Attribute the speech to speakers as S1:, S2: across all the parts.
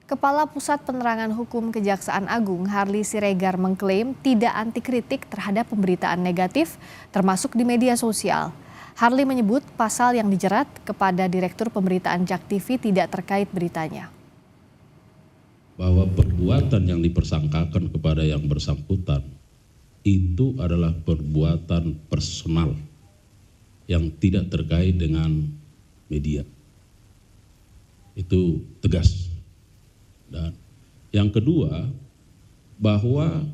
S1: Kepala Pusat Penerangan Hukum Kejaksaan Agung Harly Siregar mengklaim tidak anti kritik terhadap pemberitaan negatif termasuk di media sosial. Harly menyebut pasal yang dijerat kepada Direktur Pemberitaan JAK TV tidak terkait beritanya.
S2: Bahwa perbuatan yang dipersangkakan kepada yang bersangkutan itu adalah perbuatan personal yang tidak terkait dengan media. Itu tegas. Dan yang kedua, bahwa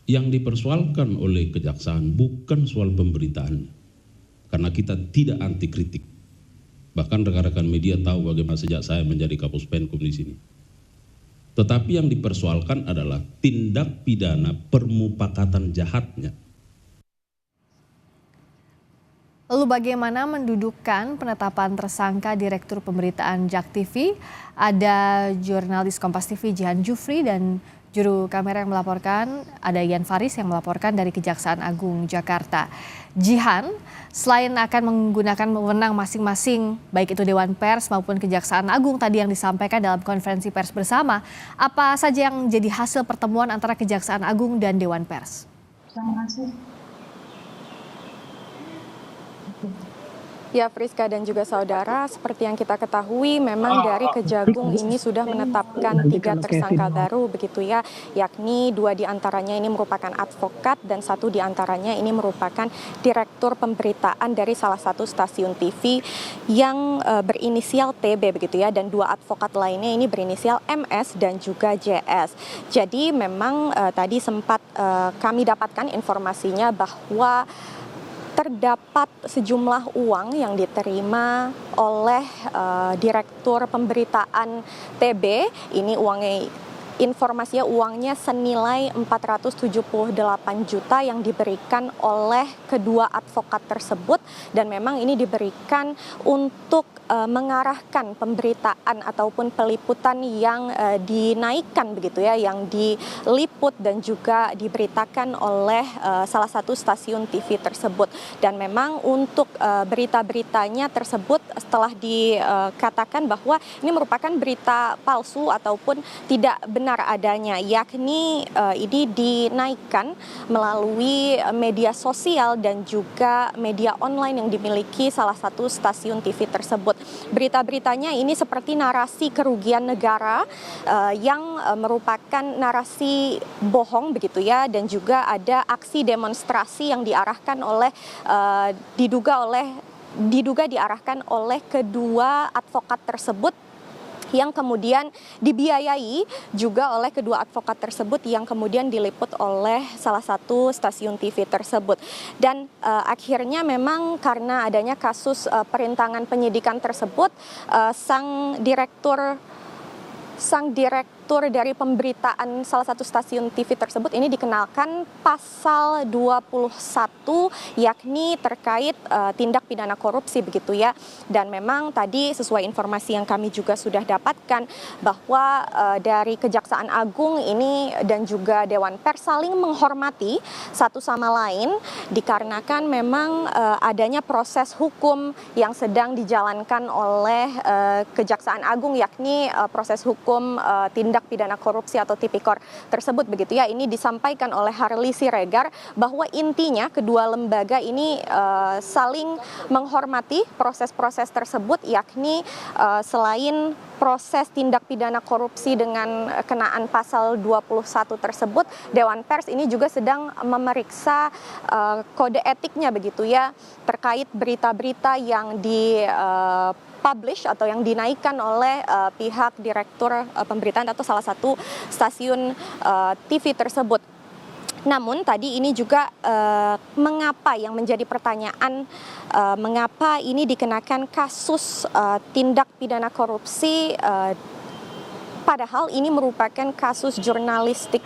S2: yang dipersoalkan oleh kejaksaan bukan soal pemberitaan, karena kita tidak anti kritik. Bahkan rekan-rekan media tahu bagaimana sejak saya menjadi Kapus Penkum di sini. Tetapi yang dipersoalkan adalah tindak pidana permufakatan jahatnya.
S1: Lalu bagaimana mendudukan penetapan tersangka Direktur Pemberitaan JAK TV? Ada jurnalis Kompas TV Jihan Jufri dan juru kamera yang melaporkan, ada Ian Faris yang melaporkan dari Kejaksaan Agung Jakarta. Jihan, selain akan menggunakan wewenang masing-masing, baik itu Dewan Pers maupun Kejaksaan Agung tadi yang disampaikan dalam konferensi pers bersama, apa saja yang jadi hasil pertemuan antara Kejaksaan Agung dan Dewan Pers?
S3: Terima kasih.
S4: Ya, Friska dan juga saudara, seperti yang kita ketahui memang dari Kejagung ini sudah menetapkan 3 tersangka baru begitu ya, yakni 2 diantaranya ini merupakan advokat dan 1 diantaranya ini merupakan Direktur Pemberitaan dari salah satu stasiun TV yang berinisial TB begitu ya, dan 2 advokat lainnya ini berinisial MS dan juga JS. Jadi memang tadi sempat kami dapatkan informasinya bahwa terdapat sejumlah uang yang diterima oleh Direktur Pemberitaan TB. Ini informasinya uangnya senilai 478 juta yang diberikan oleh kedua advokat tersebut, dan memang ini diberikan untuk mengarahkan pemberitaan ataupun peliputan yang dinaikkan begitu ya, yang diliput dan juga diberitakan oleh salah satu stasiun TV tersebut. Dan memang untuk berita-beritanya tersebut setelah dikatakan bahwa ini merupakan berita palsu ataupun tidak benar adanya, yakni ini dinaikkan melalui media sosial dan juga media online yang dimiliki salah satu stasiun TV tersebut. Berita-beritanya ini seperti narasi kerugian negara yang merupakan narasi bohong begitu ya, dan juga ada aksi demonstrasi yang diarahkan oleh diduga diarahkan oleh kedua advokat tersebut, yang kemudian dibiayai juga oleh kedua advokat tersebut yang kemudian diliput oleh salah satu stasiun TV tersebut. Dan akhirnya memang karena adanya kasus perintangan penyidikan tersebut, sang direktur dari pemberitaan salah satu stasiun TV tersebut ini dikenakan pasal 21, yakni terkait tindak pidana korupsi begitu ya. Dan memang tadi sesuai informasi yang kami juga sudah dapatkan bahwa dari Kejaksaan Agung ini dan juga Dewan Pers saling menghormati satu sama lain, dikarenakan memang adanya proses hukum yang sedang dijalankan oleh Kejaksaan Agung, yakni proses hukum tindak pidana korupsi atau tipikor tersebut begitu ya. Ini disampaikan oleh Harly Siregar bahwa intinya kedua lembaga ini saling menghormati proses-proses tersebut, yakni selain proses tindak pidana korupsi dengan kenaan pasal 21 tersebut, Dewan Pers ini juga sedang memeriksa kode etiknya begitu ya, terkait berita-berita yang publish atau yang dinaikkan oleh pihak Direktur Pemberitaan atau salah satu stasiun TV tersebut. Namun tadi ini juga mengapa yang menjadi pertanyaan, mengapa ini dikenakan kasus tindak pidana korupsi, padahal ini merupakan kasus jurnalistik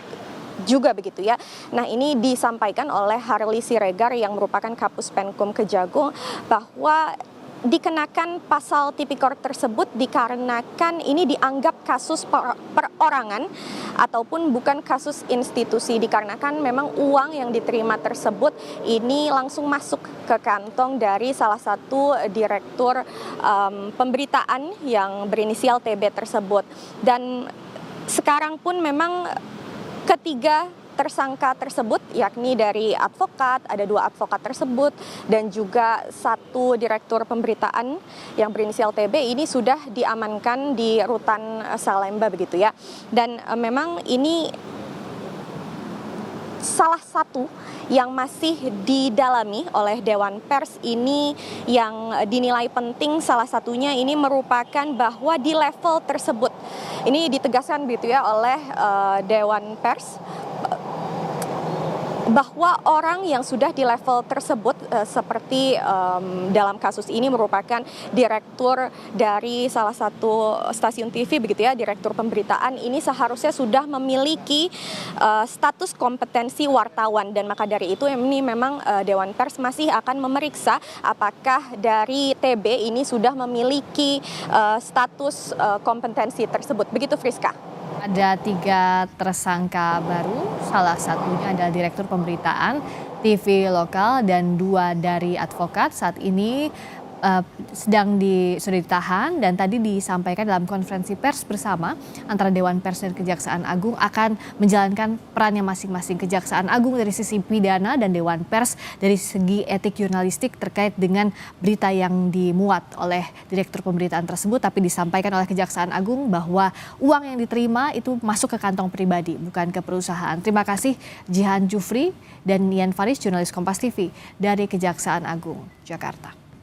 S4: juga begitu ya. Nah, ini disampaikan oleh Harly Siregar yang merupakan Kapus Penkum Kejagung bahwa dikenakan pasal tipikor tersebut dikarenakan ini dianggap kasus perorangan ataupun bukan kasus institusi, dikarenakan memang uang yang diterima tersebut ini langsung masuk ke kantong dari salah satu direktur pemberitaan yang berinisial TB tersebut. Dan sekarang pun memang ketiga tersangka tersebut, yakni dari advokat, ada 2 advokat tersebut, dan juga 1 direktur pemberitaan yang berinisial TB ini sudah diamankan di rutan Salemba begitu ya. Dan memang ini salah satu yang masih didalami oleh Dewan Pers ini yang dinilai penting, salah satunya ini merupakan bahwa di level tersebut, ini ditegaskan begitu ya oleh Dewan Pers, bahwa orang yang sudah di level tersebut seperti dalam kasus ini merupakan direktur dari salah satu stasiun TV begitu ya, direktur pemberitaan ini seharusnya sudah memiliki status kompetensi wartawan, dan maka dari itu ini memang Dewan Pers masih akan memeriksa apakah dari TB ini sudah memiliki status kompetensi tersebut. Begitu Friska.
S1: Ada 3 tersangka baru, salah satunya adalah direktur pemberitaan TV lokal dan 2 dari advokat. Saat ini sudah ditahan, dan tadi disampaikan dalam konferensi pers bersama antara Dewan Pers dan Kejaksaan Agung akan menjalankan perannya masing-masing. Kejaksaan Agung dari sisi pidana dan Dewan Pers dari segi etik jurnalistik terkait dengan berita yang dimuat oleh direktur pemberitaan tersebut. Tapi disampaikan oleh Kejaksaan Agung bahwa uang yang diterima itu masuk ke kantong pribadi, bukan ke perusahaan. Terima kasih Jihan Jufri dan Ian Faris, jurnalis Kompas TV dari Kejaksaan Agung, Jakarta.